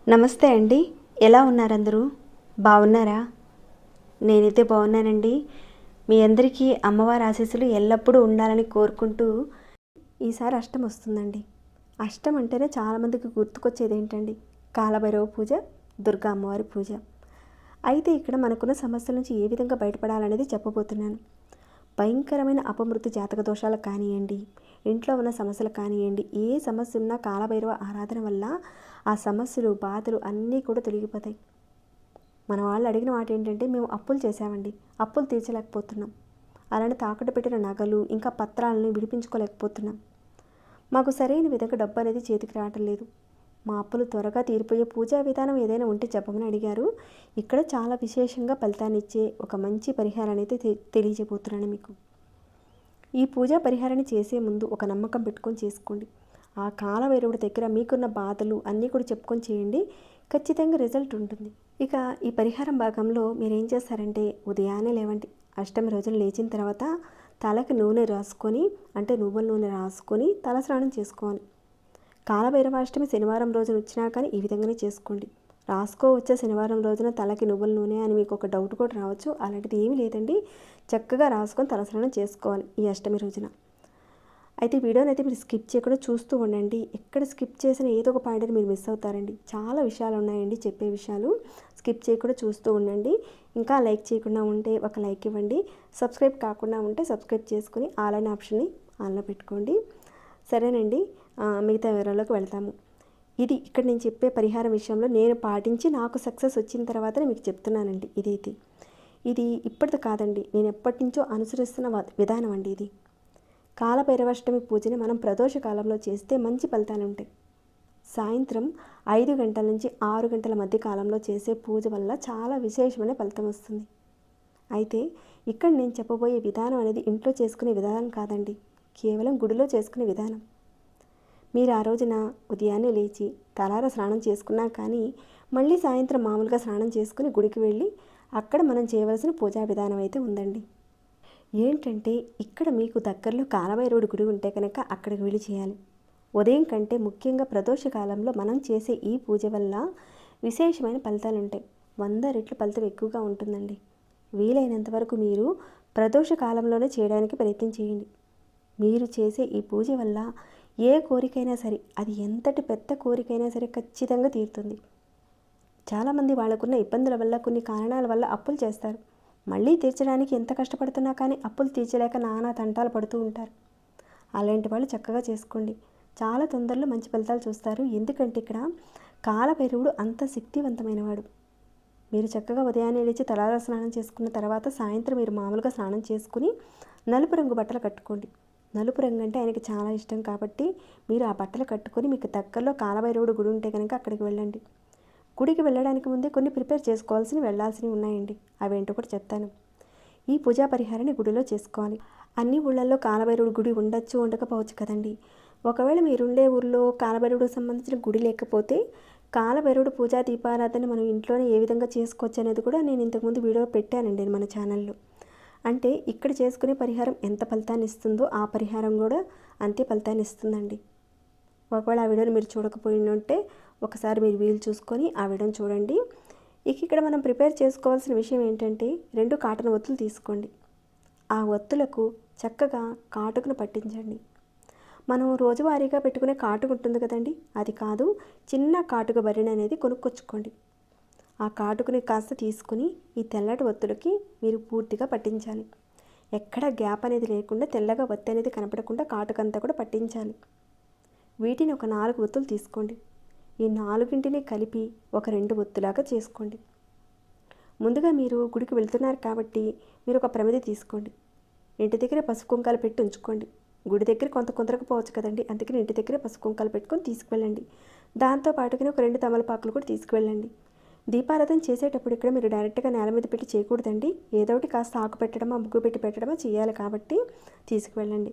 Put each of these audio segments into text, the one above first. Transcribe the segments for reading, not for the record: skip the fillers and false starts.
నమస్తే అండి, ఎలా ఉన్నారు అందరూ? బాగున్నారా? నేనైతే బాగున్నానండి. మీ అందరికీ అమ్మవారి ఆశీస్సులు ఎల్లప్పుడూ ఉండాలని కోరుకుంటూ ఈసారి అష్టమి వస్తుందండి. అష్టం అంటేనే చాలామందికి గుర్తుకొచ్చేది ఏంటండి? కాలభైరవ పూజ, దుర్గా అమ్మవారి పూజ. అయితే ఇక్కడ మనకున్న సమస్యల నుంచి ఏ విధంగా బయటపడాలనేది చెప్పబోతున్నాను. భయంకరమైన అపమృత్యు జాతక దోషాలు కానివ్వండి, ఇంట్లో ఉన్న సమస్యలు కానివ్వండి, ఏ సమస్య ఉన్నా కాలభైరవ ఆరాధన వల్ల ఆ సమస్యలు బాధలు అన్నీ కూడా తొలగిపోతాయి. మన వాళ్ళు అడిగిన మాట ఏంటంటే, మేము అప్పులు చేసామండి, అప్పులు తీర్చలేకపోతున్నాం, అలానే తాకట్టు పెట్టిన నగలు ఇంకా పత్రాలను విడిపించుకోలేకపోతున్నాం, మాకు సరైన విధంగా డబ్బు అనేది చేతికి రావటం లేదు, మా అప్పులు త్వరగా తీరిపోయే పూజా విధానం ఏదైనా ఉంటే చెప్పమని అడిగారు. ఇక్కడ చాలా విశేషంగా ఫలితాన్ని ఇచ్చే ఒక మంచి పరిహారాన్ని అయితే తెలియజేయబోతున్నాను మీకు. ఈ పూజా పరిహారాన్ని చేసే ముందు ఒక నమ్మకం పెట్టుకొని చేసుకోండి. ఆ కాలభైరవుడి దగ్గర మీకున్న బాధలు అన్నీ కూడా చెప్పుకొని చేయండి, ఖచ్చితంగా రిజల్ట్ ఉంటుంది. ఇక ఈ పరిహారం భాగంలో మీరు ఏం చేస్తారంటే, ఉదయాన్నే లేవండి, అష్టమి రోజున లేచిన తర్వాత తలకి నూనె రాసుకొని, అంటే నువ్వుల నూనె రాసుకొని తలస్నానం చేసుకోవాలి. కాలభైరవాష్టమి శనివారం రోజున వచ్చినా కానీ ఈ విధంగానే చేసుకోండి. రాసుకోవచ్చా శనివారం రోజున తలకి నువ్వుల నూనె అని మీకు ఒక డౌట్ కూడా రావచ్చు. అలాంటిది ఏమీ లేదండి, చక్కగా రాసుకొని తలస్నానం చేసుకోవాలి ఈ అష్టమి రోజున. అయితే వీడియోని అయితే మీరు స్కిప్ చేయకుండా చూస్తూ ఉండండి. ఎక్కడ స్కిప్ చేసిన ఏదో ఒక పాయింట్ మీరు మిస్ అవుతారండి. చాలా విషయాలు ఉన్నాయండి చెప్పే విషయాలు. స్కిప్ చేయకుండా చూస్తూ ఉండండి. ఇంకా లైక్ చేయకుండా ఉంటే ఒక లైక్ ఇవ్వండి. సబ్స్క్రైబ్ కాకుండా ఉంటే సబ్స్క్రైబ్ చేసుకుని ఆల్ అనే ఆప్షన్ని ఆన్లో పెట్టుకోండి. సరేనండి, మిగతా వివరాల్లోకి వెళ్తాము. ఇది ఇక్కడ నేను చెప్పే పరిహారం విషయంలో నేను పాటించి నాకు సక్సెస్ వచ్చిన తర్వాతనే మీకు చెప్తున్నానండి. ఇది ఇప్పటిది కాదండి, నేను ఎప్పటి నుంచో అనుసరిస్తున్న విధానం అండి ఇది. కాలభైరవాష్టమి పూజని మనం ప్రదోష కాలంలో చేస్తే మంచి ఫలితాలు ఉంటాయి. సాయంత్రం 5 గంటల నుంచి 6 గంటల మధ్య కాలంలో చేసే పూజ వల్ల చాలా విశేషమైన ఫలితం వస్తుంది. అయితే ఇక్కడ నేను చెప్పబోయే విధానం అనేది ఇంట్లో చేసుకునే విధానం కాదండి, కేవలం గుడిలో చేసుకునే విధానం. మీరు ఆ రోజున ఉదయాన్నే లేచి తలార స్నానం చేసుకున్నా కానీ మళ్ళీ సాయంత్రం మామూలుగా స్నానం చేసుకుని గుడికి వెళ్ళి అక్కడ మనం చేయవలసిన పూజా విధానం అయితే ఉందండి. ఏంటంటే, ఇక్కడ మీకు దగ్గరలో కాలభైరవుడి గుడి ఉంటే కనుక అక్కడికి వెళ్ళి చేయాలి. ఉదయం కంటే ముఖ్యంగా ప్రదోష కాలంలో మనం చేసే ఈ పూజ వల్ల విశేషమైన ఫలితాలు ఉంటాయి. 100 రెట్లు ఫలితం ఎక్కువగా ఉంటుందండి. వీలైనంత వరకు మీరు ప్రదోష కాలంలోనే చేయడానికి ప్రయత్నం చేయండి. మీరు చేసే ఈ పూజ వల్ల ఏ కోరికైనా సరే, అది ఎంతటి పెద్ద కోరికైనా సరే ఖచ్చితంగా తీరుతుంది. చాలామంది వాళ్ళకున్న ఇబ్బందుల వల్ల, కొన్ని కారణాల వల్ల అప్పులు చేస్తారు. మళ్ళీ తీర్చడానికి ఎంత కష్టపడుతున్నా కానీ అప్పులు తీర్చలేక నానా తంటాలు పడుతూ ఉంటారు. అలాంటి వాళ్ళు చక్కగా చేసుకోండి, చాలా తొందరలో మంచి ఫలితాలు చూస్తారు. ఎందుకంటే ఇక్కడ కాలభైరవుడు అంత శక్తివంతమైనవాడు. మీరు చక్కగా ఉదయాన్నే లేచి తలార స్నానం చేసుకున్న తర్వాత సాయంత్రం మీరు మామూలుగా స్నానం చేసుకుని నలుపు రంగు బట్టలు కట్టుకోండి. నలుపు రంగు అంటే ఆయనకి చాలా ఇష్టం కాబట్టి మీరు ఆ బట్టలు కట్టుకొని మీకు దగ్గరలో కాలభైరవుడు గుడి ఉంటే కనుక అక్కడికి వెళ్ళండి. గుడికి వెళ్ళడానికి ముందే కొన్ని ప్రిపేర్ చేసుకోవాల్సినవి వెళ్ళాల్సినవి ఉన్నాయండి, అవేంటో కూడా చెప్తాను. ఈ పూజా పరిహారాన్ని గుడిలో చేసుకోవాలి. అన్ని ఊళ్ళల్లో కాలభైరవుడు గుడి ఉండొచ్చు, ఉండకపోవచ్చు కదండి. ఒకవేళ మీరుండే ఊళ్ళో కాలభైరవుడికి సంబంధించిన గుడి లేకపోతే కాలభైరవుడు పూజా దీపారాధన మనం ఇంట్లోనే ఏ విధంగా చేసుకోవచ్చు అనేది కూడా నేను ఇంతకుముందు వీడియో పెట్టానండి మన ఛానల్లో. అంటే ఇక్కడ చేసుకునే పరిహారం ఎంత ఫలితాన్ని ఇస్తుందో ఆ పరిహారం కూడా అంతే ఫలితాన్ని ఇస్తుందండి. ఒకవేళ ఆ వీడియోని మీరు చూడకపోయినట్టే ఒకసారి మీరు వీలు చూసుకొని ఆ వీడియోని చూడండి. ఇక్కడ మనం ప్రిపేర్ చేసుకోవాల్సిన విషయం ఏంటంటే, 2 కాటన్ ఒత్తులు తీసుకోండి. ఆ ఒత్తులకు చక్కగా కాటుకను పట్టించండి. మనం రోజువారీగా పెట్టుకునే కాటుక ఉంటుంది కదండి, అది కాదు, చిన్న కాటుక బరిణ అనేది కొనుక్కొచ్చుకోండి. ఆ కాటుకుని కాస్త తీసుకుని ఈ తెల్లటి ఒత్తులకి మీరు పూర్తిగా పట్టించాలి. ఎక్కడ గ్యాప్ అనేది లేకుండా తెల్లగా ఒత్తి అనేది కనపడకుండా కాటుకంతా కూడా పట్టించాలి. వీటిని ఒక 4 ఒత్తులు తీసుకోండి. ఈ 4ంటిని కలిపి ఒక 2 ఒత్తులాగా చేసుకోండి. ముందుగా మీరు గుడికి వెళ్తున్నారు కాబట్టి మీరు ఒక ప్రమిది తీసుకోండి. ఇంటి దగ్గర పసుపు కుంకాలు పెట్టి ఉంచుకోండి. గుడి దగ్గర కొంత కుదరకపోవచ్చు కదండి, అందుకని ఇంటి దగ్గర పసుపు కుంకాలు పెట్టుకొని తీసుకువెళ్ళండి. దాంతో పాటుగా ఒక 2 తమలపాకులు కూడా తీసుకువెళ్ళండి. దీపారాధన చేసేటప్పుడు ఇక్కడ మీరు డైరెక్ట్గా నేల మీద పెట్టి చేయకూడదండి, ఏదో ఒకటి కాస్త ఆకు పెట్టడమా ముగ్గు పెట్టి పెట్టడమా చేయాలి కాబట్టి తీసుకువెళ్ళండి.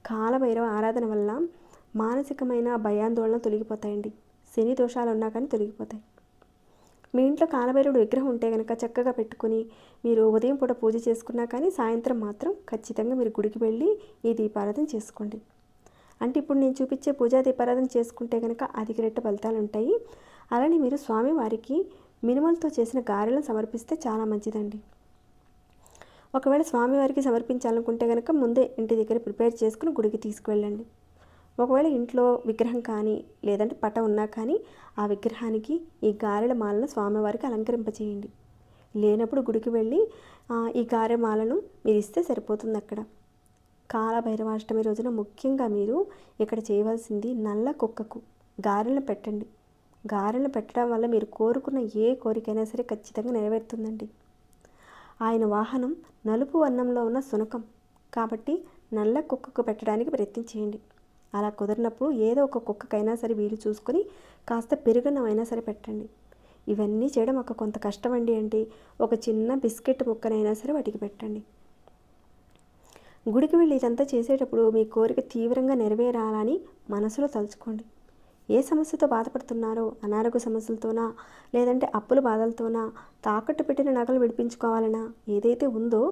కాలభైరవ ఆరాధన వల్ల మానసికమైన భయాందోళన తొలగిపోతాయండి. శని దోషాలు ఉన్నా కానీ తొలగిపోతాయి. మీ ఇంట్లో కాలభైరవుడు విగ్రహం ఉంటే కనుక చక్కగా పెట్టుకుని మీరు ఉదయం పూట పూజ చేసుకున్నా కానీ సాయంత్రం మాత్రం ఖచ్చితంగా మీరు గుడికి వెళ్ళి ఈ దీపారాధన చేసుకోండి. అంటే ఇప్పుడు నేను చూపించే పూజా దీపారాధన చేసుకుంటే కనుక 10 రెట్ల ఫలితాలు ఉంటాయి. అలానే మీరు స్వామివారికి మినుములతో చేసిన గారెలను సమర్పిస్తే చాలా మంచిదండి. ఒకవేళ స్వామివారికి సమర్పించాలనుకుంటే కనుక ముందే ఇంటి దగ్గర ప్రిపేర్ చేసుకుని గుడికి తీసుకువెళ్ళండి. ఒకవేళ ఇంట్లో విగ్రహం కానీ లేదంటే పట ఉన్నా కానీ ఆ విగ్రహానికి ఈ గారెల మాలను స్వామివారికి అలంకరింపచేయండి. లేనప్పుడు గుడికి వెళ్ళి ఈ గారె మాలను మీరు ఇస్తే సరిపోతుంది. అక్కడ కాలభైరవాష్టమి రోజున ముఖ్యంగా మీరు ఇక్కడ చేయవలసింది నల్ల కుక్కకు గారెలను పెట్టండి. గారెలను పెట్టడం వల్ల మీరు కోరుకున్న ఏ కోరికైనా సరే ఖచ్చితంగా నెరవేరుతుందండి. ఆయన వాహనం నలుపు వర్ణంలో ఉన్న శునకం కాబట్టి నల్ల కుక్కకు పెట్టడానికి ప్రయత్నం చేయండి. అలా కుదిరినప్పుడు ఏదో ఒక కుక్కకైనా సరే వీలు చూసుకొని కాస్త పెరుగన్నమైనా సరే పెట్టండి. ఇవన్నీ చేయడం ఒక కొంత కష్టమండి. అంటే ఒక చిన్న బిస్కెట్ ముక్కనైనా సరే వాటికి పెట్టండి. గుడికి వెళ్ళి ఇదంతా చేసేటప్పుడు మీ కోరిక తీవ్రంగా నెరవేరాలని మనసులో తలుచుకోండి. ఏ సమస్యతో బాధపడుతున్నారో, అనారోగ్య సమస్యలతోనా లేదంటే అప్పుల బాధలతోనా, తాకట్టు పెట్టిన నగలు విడిపించుకోవాలన్నా ఏదైతే ఉందో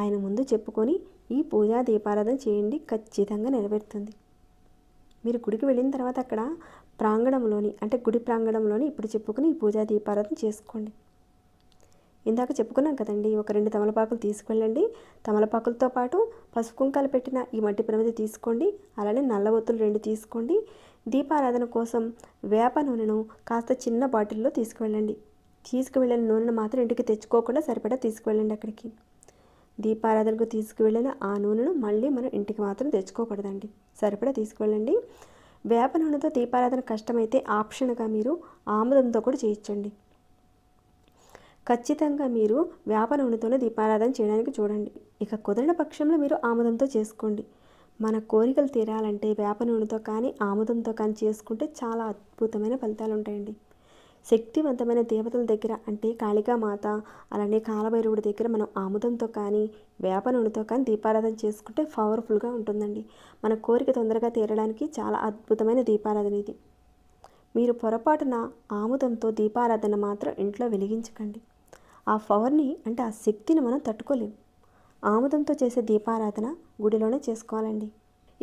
ఆయన ముందు చెప్పుకొని ఈ పూజా దీపారాధన చేయండి. ఖచ్చితంగా నెరవేరుతుంది. మీరు గుడికి వెళ్ళిన తర్వాత అక్కడ ప్రాంగణంలోని అంటే గుడి ప్రాంగణంలోని ఇప్పుడు చెప్పుకుని ఈ పూజా దీపారాధన చేసుకోండి. ఇందాక చెప్పుకున్నాం కదండి, ఒక 2 తమలపాకులు తీసుకువెళ్ళండి. తమలపాకులతో పాటు పసుపు కుంకాలు పెట్టిన ఈ మట్టి ప్రమిద తీసుకోండి. అలానే నల్ల ఒత్తులు 2 తీసుకోండి. దీపారాధన కోసం వేప నూనెను కాస్త చిన్న బాటిల్లో తీసుకువెళ్ళండి. తీసుకువెళ్ళిన నూనెను మాత్రం ఇంటికి తెచ్చుకోకుండా సరిపడా తీసుకువెళ్ళండి. అక్కడికి దీపారాధనకు తీసుకువెళ్ళిన ఆ నూనెను మళ్ళీ మనం ఇంటికి మాత్రం తెచ్చుకోకూడదండి. సరిపడా తీసుకువెళ్ళండి. వేప నూనెతో దీపారాధన కష్టమైతే ఆప్షన్గా మీరు ఆముదంతో కూడా చేయొచ్చండి. ఖచ్చితంగా మీరు వేప నూనెతోనే దీపారాధన చేయడానికి చూడండి. ఇక కుదిరిన పక్షంలో మీరు ఆముదంతో చేసుకోండి. మన కోరికలు తీరాలంటే వేప నూనెతో కానీ ఆముదంతో కానీ చేసుకుంటే చాలా అద్భుతమైన ఫలితాలు ఉంటాయండి. శక్తివంతమైన దేవతల దగ్గర అంటే కాళికామాత అలానే కాలభైరవుడి దగ్గర మనం ఆముదంతో కానీ వేప నూనెతో కానీ దీపారాధన చేసుకుంటే పవర్ఫుల్గా ఉంటుందండి. మన కోరిక తొందరగా తీరడానికి చాలా అద్భుతమైన దీపారాధన ఇది. మీరు పొరపాటున ఆముదంతో దీపారాధన మాత్రం ఇంట్లో వెలిగించకండి. ఆ పవర్ని అంటే ఆ శక్తిని మనం తట్టుకోలేము. ఆముదంతో చేసే దీపారాధన గుడిలోనే చేసుకోవాలండి.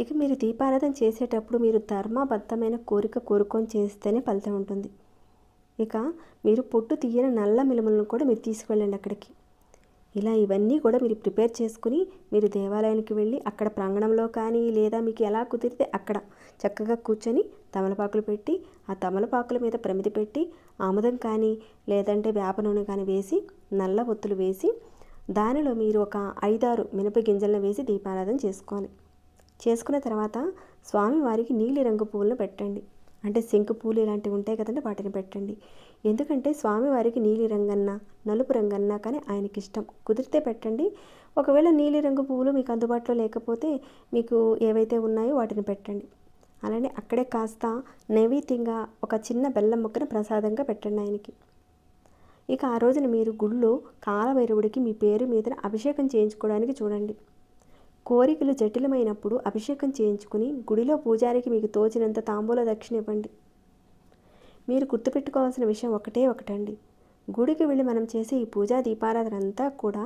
ఇక మీరు దీపారాధన చేసేటప్పుడు మీరు ధర్మబద్ధమైన కోరిక కోరుకొని చేస్తేనే ఫలితం ఉంటుంది. ఇక మీరు పొట్టు తీయని నల్ల మినుములను కూడా మీరు తీసుకెళ్ళండి అక్కడికి. ఇలా ఇవన్నీ కూడా మీరు ప్రిపేర్ చేసుకుని మీరు దేవాలయానికి వెళ్ళి అక్కడ ప్రాంగణంలో కానీ లేదా మీకు ఎలా కుదిరితే అక్కడ చక్కగా కూర్చొని తమలపాకులు పెట్టి ఆ తమలపాకుల మీద ప్రమిది పెట్టి ఆముదం కానీ లేదంటే వేప నూనె కానీ వేసి నల్ల ఒత్తులు వేసి దానిలో మీరు ఒక 5-6 మినప గింజలను వేసి దీపారాధన చేసుకోవాలి. చేసుకున్న తర్వాత స్వామివారికి నీలిరంగు పువ్వులను పెట్టండి. అంటే శంకు పూలు ఇలాంటివి ఉంటాయి కదండి, వాటిని పెట్టండి. ఎందుకంటే స్వామివారికి నీలి రంగన్నా నలుపు రంగన్నా కానీ ఆయనకి ఇష్టం. కుదిరితే పెట్టండి. ఒకవేళ నీలిరంగు పువ్వులు మీకు అందుబాటులో లేకపోతే మీకు ఏవైతే ఉన్నాయో వాటిని పెట్టండి. అలానే అక్కడే కాస్త నైవేద్యంగా ఒక చిన్న బెల్లం ముక్కను ప్రసాదంగా పెట్టండి ఆయనకి. ఇక ఆ రోజున మీరు గుళ్ళో కాలభైరవుడికి మీ పేరు మీద అభిషేకం చేయించుకోవడానికి చూడండి. కోరికలు జటిలమైనప్పుడు అభిషేకం చేయించుకుని గుడిలో పూజారికి మీకు తోచినంత తాంబూల దక్షిణ ఇవ్వండి. మీరు గుర్తుపెట్టుకోవాల్సిన విషయం ఒకటండి. గుడికి వెళ్ళి మనం చేసే ఈ పూజా దీపారాధన అంతా కూడా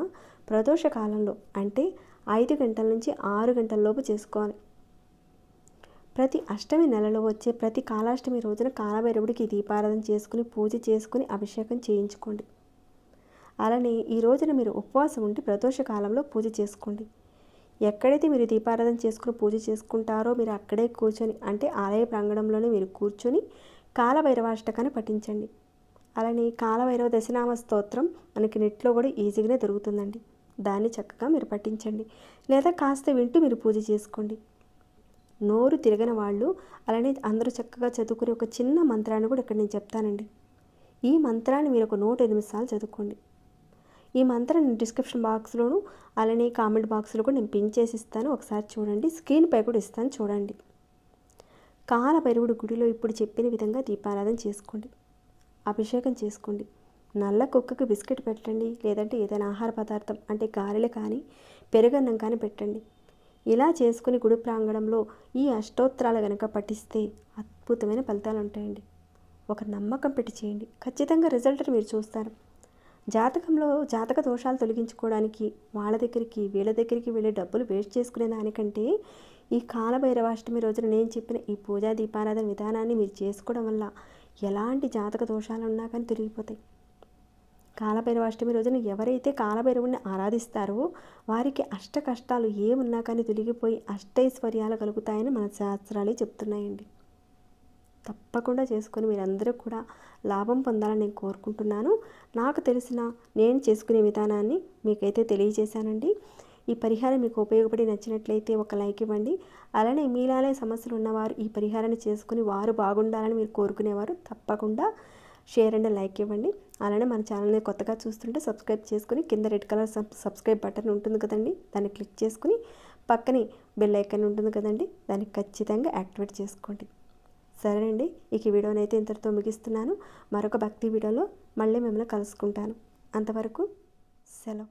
ప్రదోష కాలంలో అంటే 5 గంటల నుంచి 6 గంటల లోపు చేసుకోవాలి. ప్రతి అష్టమి నెలలో వచ్చే ప్రతి కాలాష్టమి రోజున కాలభైరవుడికి దీపారాధన చేసుకుని పూజ చేసుకుని అభిషేకం చేయించుకోండి. అలానే ఈ రోజున మీరు ఉపవాసం ఉండి ప్రదోష కాలంలో పూజ చేసుకోండి. ఎక్కడైతే మీరు దీపారాధన చేసుకుని పూజ చేసుకుంటారో మీరు అక్కడే కూర్చొని అంటే ఆలయ ప్రాంగణంలోనే మీరు కూర్చొని కాలభైరవాష్టకాన్ని పఠించండి. అలానే కాలభైరవ దశనామ స్తోత్రం మనకి నెట్లో కూడా ఈజీగానే దొరుకుతుందండి. దాన్ని చక్కగా మీరు పఠించండి. లేదా కాస్త వింటూ మీరు పూజ చేసుకోండి. నోరు తిరగని వాళ్ళు అలానే అందరూ చక్కగా చదువుకునే ఒక చిన్న మంత్రాన్ని కూడా ఇక్కడ నేను చెప్తానండి. ఈ మంత్రాన్ని మీరు ఒక 108 సార్లు చదువుకోండి. ఈ మంత్రాన్ని డిస్క్రిప్షన్ బాక్స్లోను అలానే కామెంట్ బాక్స్లో కూడా నేను పిన్ చేసి ఇస్తాను. ఒకసారి చూడండి. స్క్రీన్పై కూడా ఇస్తాను చూడండి. కాలభైరవుడి గుడిలో ఇప్పుడు చెప్పిన విధంగా దీపారాధన చేసుకోండి. అభిషేకం చేసుకోండి. నల్ల కుక్కకి బిస్కెట్ పెట్టండి. లేదంటే ఏదైనా ఆహార పదార్థం అంటే గారెలు కానీ పెరుగన్నం కానీ పెట్టండి. ఇలా చేసుకుని గుడి ప్రాంగణంలో ఈ అష్టోత్తరాలు కనుక పఠిస్తే అద్భుతమైన ఫలితాలు ఉంటాయండి. ఒక నమ్మకం పెట్టి చేయండి. ఖచ్చితంగా రిజల్ట్ మీరు చూస్తారు. జాతకంలో జాతక దోషాలు తొలగించుకోవడానికి వాళ్ళ దగ్గరికి వీళ్ళ దగ్గరికి వెళ్ళి డబ్బులు వేస్ట్ చేసుకునే దానికంటే ఈ కాలభైరవాష్టమి రోజున నేను చెప్పిన ఈ పూజా దీపారాధన విధానాన్ని మీరు చేసుకోవడం వల్ల ఎలాంటి జాతక దోషాలు ఉన్నా కానీ తొలగిపోతాయి. కాలభైరవాష్టమి రోజున ఎవరైతే కాలభైరవుని ఆరాధిస్తారో వారికి అష్ట కష్టాలు ఏమున్నా కానీ తొలగిపోయి అష్టైశ్వర్యాలు కలుగుతాయని మన శాస్త్రాలే చెప్తున్నాయండి. తప్పకుండా చేసుకొని మీరందరూ కూడా లాభం పొందాలని నేను కోరుకుంటున్నాను. నాకు తెలిసిన నేను చేసుకునే విధానాన్ని మీకైతే తెలియజేశానండి. ఈ పరిహారం మీకు ఉపయోగపడి నచ్చినట్లయితే ఒక లైక్ ఇవ్వండి. అలానే మీలానే సమస్యలు ఉన్నవారు ఈ పరిహారాన్ని చేసుకుని వారు బాగుండాలని మీరు కోరుకునేవారు తప్పకుండా షేర్ అండ్ లైక్ ఇవ్వండి. అలానే మన ఛానల్ని కొత్తగా చూస్తుంటే సబ్స్క్రైబ్ చేసుకుని కింద రెడ్ కలర్ సబ్స్క్రైబ్ బటన్ ఉంటుంది కదండి, దాన్ని క్లిక్ చేసుకుని పక్కనే బెల్ ఐకాన్ ఉంటుంది కదండి, దాన్ని ఖచ్చితంగా యాక్టివేట్ చేసుకోండి. సరేనండి, ఈ వీడియోని అయితే ఇంతటితో ముగిస్తున్నాను. మరొక భక్తి వీడియోలో మళ్ళీ మిమ్మల్ని కలుసుకుంటాను. అంతవరకు సెలవు.